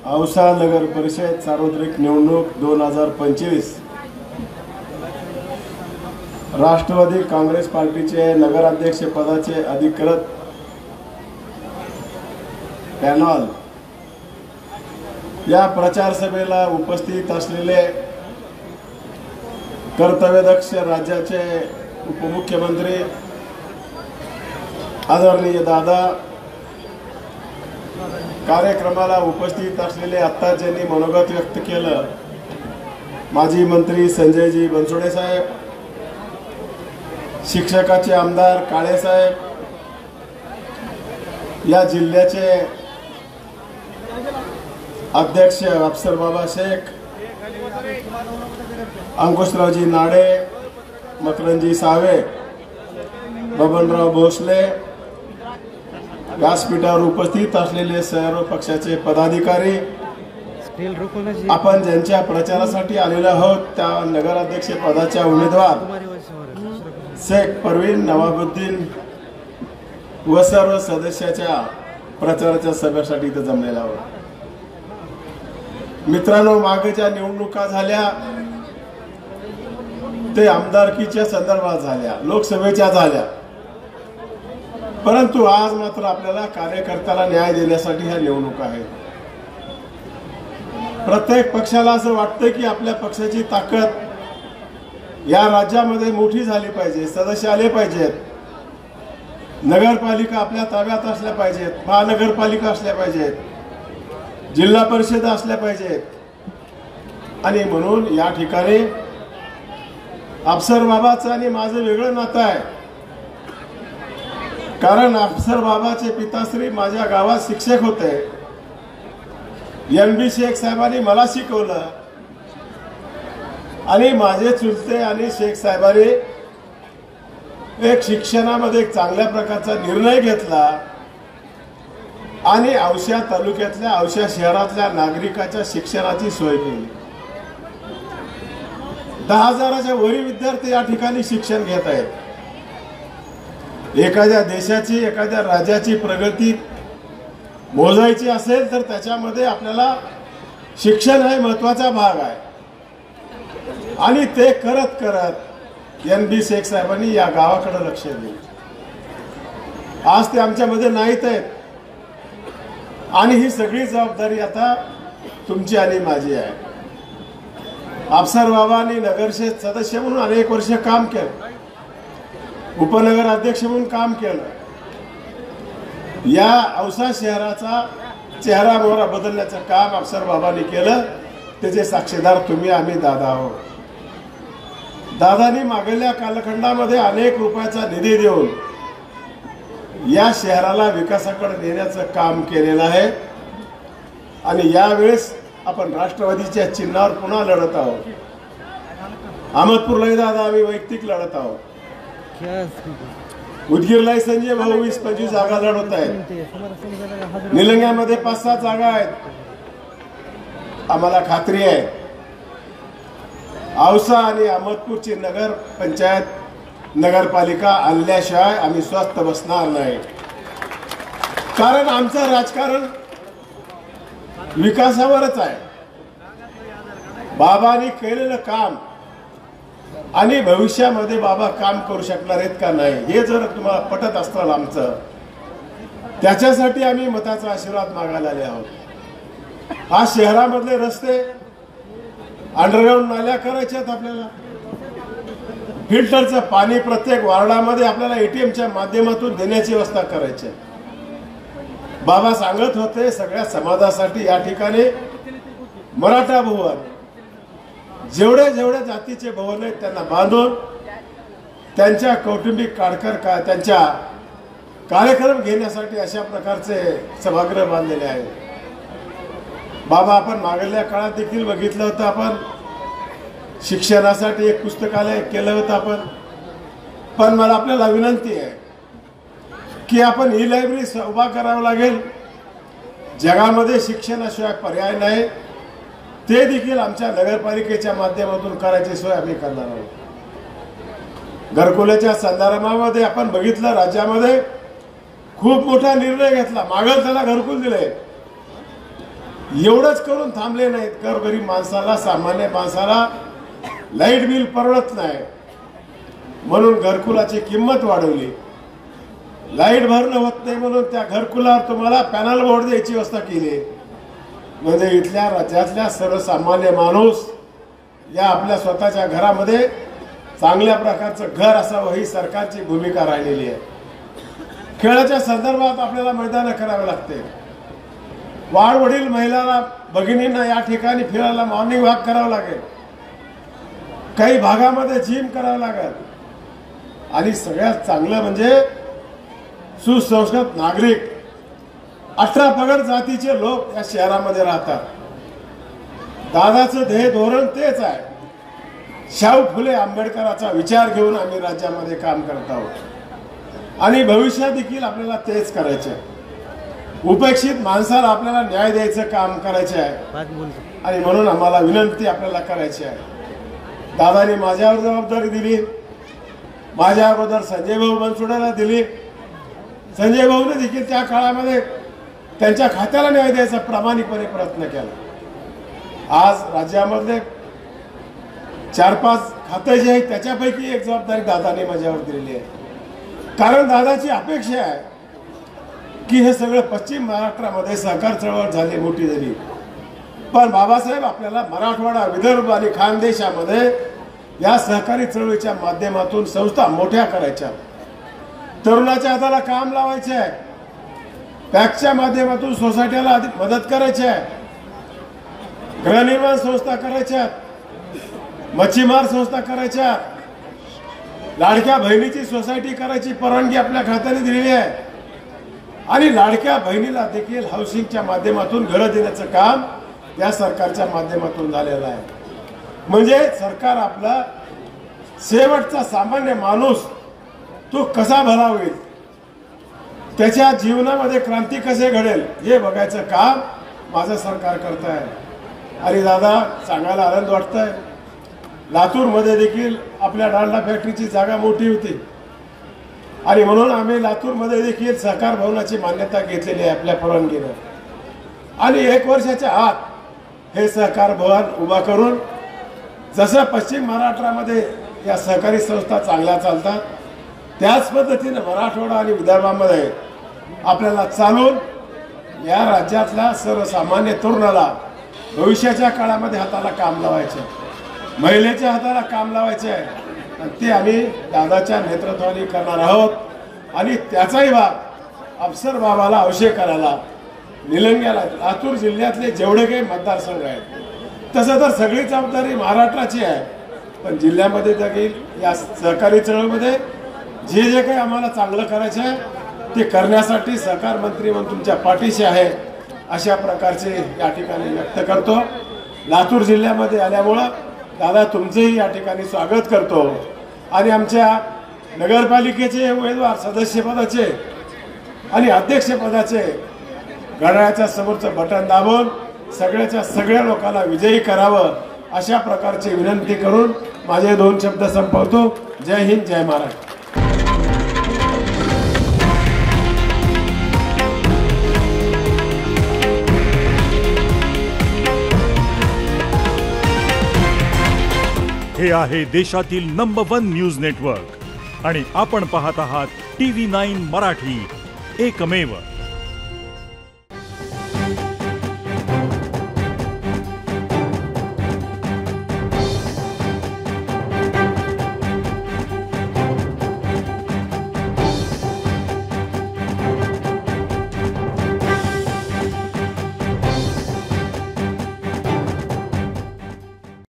औसा नगर परिषद सार्वत्रिक निवडणूक 2025 राष्ट्रवादी काँग्रेस पार्टीचे नगराध्यक्ष पदाचे अधिकृत पॅनल या प्रचार सभेला उपस्थित असलेले कर्तव्यदक्ष राज्याचे उपमुख्यमंत्री आदरणीय दादा, कार्यक्रमाला उपस्थित असलेले आता ज्यांनी मनोगत व्यक्त केलं माजी मंत्री संजयजी बनसोडे साहेब, शिक्षकाचे आमदार काळे साहेब, या जिल्ह्याचे अध्यक्ष अफसर बाबा शेख, अंकुशरावजी नाडे, मकरंजी सावे, बबनराव भोसले, व्यासपीठावर उपस्थित असलेले सर्व पक्षाचे पदाधिकारी, आपण ज्यांच्या प्रचारासाठी आलेलो आहोत त्या नगराध्यक्ष पदाच्या उमेदवार शेख परवीन नवाबुद्दीन व सर्व सदस्याच्या प्रचाराच्या सभेसाठी इथे जमलेला आहोत। मित्रांनो, मागे ज्या निवडणुका झाल्या ते आमदारकीच्या संदर्भात झाल्या, लोकसभेच्या झाल्या, परंतु आज मात्र आपल्याला कार्यकर्त्याला न्याय देण्यासाठी ह्या निवडणुका आहेत। प्रत्येक पक्षाला असं वाटतं की आपल्या पक्षाची ताकद या राज्यामध्ये मोठी झाली पाहिजे, सदस्य आले पाहिजेत, नगरपालिका आपल्या ताब्यात असल्या पाहिजेत, महानगरपालिका असल्या पाहिजेत, जिल्हा परिषद असल्या पाहिजेत, आणि म्हणून या ठिकाणी अफसर बाबाचं आणि माझं वेगळं नातं आहे। कारण अफसर बाबाचे पिताश्री माझ्या गावात शिक्षक होते, NB शेख साहेबांनी मला शिकवलं, आणि माझे चुलते आणि शेख साहेबांनी एक शिक्षणामध्ये एक चांगल्या प्रकारचा निर्णय घेतला आणि औसा तालुक्यातल्या औसा शहरातल्या नागरिकाच्या शिक्षणाची सोय केली। 10,000च्या वरी विद्यार्थी या ठिकाणी शिक्षण घेत आहेत। एखाद्या देशाची, एखाद्या राज्याची प्रगती मोजायची असेल तर त्याच्यामध्ये आपल्याला शिक्षण हा महत्त्वाचा भाग आहे, आणि ते करत करत NB शेख साहेबांनी या गावाकडे लक्ष दिले। आज ते आमच्यामध्ये नाहीत आहेत, आणि ही सगळी जबाबदारी आता तुमची आणि माझी आहे। अफसर बाबांनी नगरसेवक सदस्य म्हणून अनेक वर्ष काम केलं, उपनगर अध्यक्ष म्हणून काम केलं, या औसा शहराचा चेहरा मोहरा बदलण्याचं काम अफसर बाबांनी केलं, त्याचे साक्षीदार तुम्ही आम्ही दादा आहोत। दादांनी मागल्या कालखंडामध्ये अनेक रुपयाचा निधी देऊन या शहराला विकासाकडे नेण्याचं काम केलेलं आहे, आणि यावेळेस आपण राष्ट्रवादीच्या चिन्हावर पुन्हा लढत आहोत। अहमदपूरलाही दादा आम्ही वैयक्तिक लढत आहोत, उदगीरलाही संजय भाऊ 20-25 जागा लढवत आहेत, निलंग्यामध्ये 5-7 जागा आहेत, आम्हाला खात्री आहे औसा आणि अहमदपूरची नगर पंचायत नगरपालिका आणल्याशिवाय आम्ही स्वस्थ बसणार नाही। कारण आमचं राजकारण विकासावरच आहे। बाबांनी केलेलं काम आणि भविष्यामध्ये बाबा काम करू शकणार आहेत का नाही हे जर तुम्हाला पटत असतं आमचं, त्याच्यासाठी आम्ही मताचा आशीर्वाद मागायला आले आहोत। आज शहरामधले रस्ते, अंडरग्राऊंड नाल्या करायच्या आहेत, आपल्याला फिल्टरचं पाणी प्रत्येक वार्डामध्ये आपल्याला ATMच्या माध्यमातून देण्याची व्यवस्था करायची आहे। बाबा सांगत होते सगळ्या समाजासाठी या ठिकाणी मराठा भवन, जेवढे जेवढे जातीचे भवन आहेत त्यांना बांधून त्यांच्या कौटुंबिक त्यांच्या कार्यक्रम घेण्यासाठी अशा प्रकारचे सभागृह बांधलेले आहेत। बाबा, आपण मागल्या काळात देखील बघितलं होतं, आपण शिक्षणासाठी एक पुस्तकालय केलं होतं आपण, पण मला आपल्याला विनंती आहे की आपण ही लायब्ररी उभा करावं लागेल। जगामध्ये शिक्षणाशिवाय पर्याय नाही, ते देखील आमच्या नगरपालिकेच्या माध्यमातून करायची सोय आम्ही करणार आहोत। घरकुलाच्या संदर्भामध्ये आपण बघितलं, राज्यामध्ये खूप मोठा निर्णय घेतला, मागेल त्याला घरकुल दिले, एवढंच करून थांबले नाहीत, गरीब माणसाला, सामान्य माणसाला लाईट बिल परवडत नाही म्हणून घरकुलाची किंमत वाढवली. लाईट भरणं होत नाही म्हणून त्या घरकुलावर तुम्हाला पॅनल बोर्ड द्यायची व्यवस्था केली. म्हणजे इथल्या राज्यातल्या सर्वसामान्य माणूस या आपल्या स्वतःच्या घरामध्ये चांगल्या प्रकारचं घर असावं ही सरकारची भूमिका राहिलेली आहे. खेळाच्या संदर्भात आपल्याला मैदानं करावे लागते. वाढवडील महिलांना, भगिनींना या ठिकाणी फिरायला मॉर्निंग वॉक करावं लागेल, काही भागामध्ये जिम करावं लागेल. आणि सगळ्यात चांगलं म्हणजे सुसंस्कृत नागरिक 18 पगड जातीचे लोक या शहरामध्ये राहतात. दादाचं ध्येय धोरण तेच आहे. शाहू फुले आंबेडकरांचा विचार घेऊन आम्ही राज्यामध्ये काम करत आहोत आणि भविष्यात देखील आपल्याला तेच करायचे आहे. उपेक्षित माणसाला आपल्याला न्याय द्यायचं काम करायचे आहे आणि म्हणून आम्हाला विनंती आपल्याला करायची आहे. दादाने माझ्यावर जबाबदारी दिली, माझ्या अगोदर संजय भाऊ बनसोडेला दिली. संजय भाऊने देखील त्या काळामध्ये त्यांच्या खात्याला न्याय द्यायचा प्रामाणिकपणे प्रयत्न केला. आज राज्यामधले 4-5 खाते जे आहेत त्याच्यापैकी एक जबाबदारी दादाने माझ्यावर दिलेली आहे. कारण दादाची अपेक्षा आहे की हे सगळं पश्चिम महाराष्ट्रामध्ये सहकार चळवळ झाली, मोठी झाली, पण बाबासाहेब आपल्याला मराठवाडा, विदर्भ आणि खानदेशामध्ये या सहकारी चळवळीच्या माध्यमातून संस्था मोठ्या करायच्या, तरुणाच्या हाताला काम लावायचे आहे, पॅक्सच्या माध्यमातून सोसायटीला मदत करायची आहे, गृहनिर्माण संस्था करायच्या, मच्छीमार संस्था करायच्या, लाडक्या बहिणीची सोसायटी करायची परवानगी आपल्या खात्याने दिलेली आहे आणि लाडक्या बहिणीला देखील हाऊसिंगच्या माध्यमातून घरं देण्याचं काम या सरकारच्या माध्यमातून झालेलं आहे. म्हणजे सरकार आपला शेवटचा सामान्य माणूस तो कसा भला होईल, त्याच्या जीवनामध्ये क्रांती कसे घडेल हे बघायचं काम माझं सरकार करत आहे. आणि दादा सांगायला आनंद वाटतंय, लातूरमध्ये देखील आपल्या डालडा फॅक्टरीची जागा मोठी होती आणि म्हणून आम्ही लातूरमध्ये देखील सहकार भवनाची मान्यता घेतलेली आहे आपल्या परवानगीनं आणि 1 वर्षाच्या आत हे सहकार भवन उभा करून जसं पश्चिम महाराष्ट्रामध्ये या सहकारी संस्था चांगल्या चालतात त्याच पद्धतीने मराठवाडा आणि विदर्भामध्ये आपल्याला चालून या राज्यातल्या सर्वसामान्य तरुणाला भविष्याच्या काळामध्ये हाताला काम लावायचे, महिलेच्या हाताला काम लावायचे आहे आणि ते आम्ही दादाच्या नेतृत्वाने करणार आहोत. आणि त्याचाही भाग अफसर बाबाला अवशेष करायला, निलंग्याला, लातूर जिल्ह्यातले जेवढे काही मतदारसंघ आहेत तसं तर सगळी जबाबदारी महाराष्ट्राची आहे, पण जिल्ह्यामध्ये देखील या सहकारी चळवळीमध्ये जे जे काही आम्हाला चांगलं करायचं आहे ते करण्यासाठी सहकार मंत्री म्हणून तुमच्या पाठीशी आहे अशा प्रकारचे या ठिकाणी व्यक्त करतो. लातूर जिल्ह्यामध्ये आल्यामुळं दादा तुमचेही या ठिकाणी स्वागत करतो आणि आमच्या नगरपालिकेचे उमेदवार सदस्यपदाचे आणि अध्यक्षपदाचे घड्याळाच्या समोरचं बटन दाबून सगळ्याच्या सगळ्या लोकांना विजयी करावं अशा प्रकारची विनंती करून माझे 2 शब्द संपवतो. जय हिंद, जय महाराष्ट्र. हे आहे देशातील नंबर 1 न्यूज नेटवर्क आणि आपण पाहत आहात TV9 मराठी, एकमेव.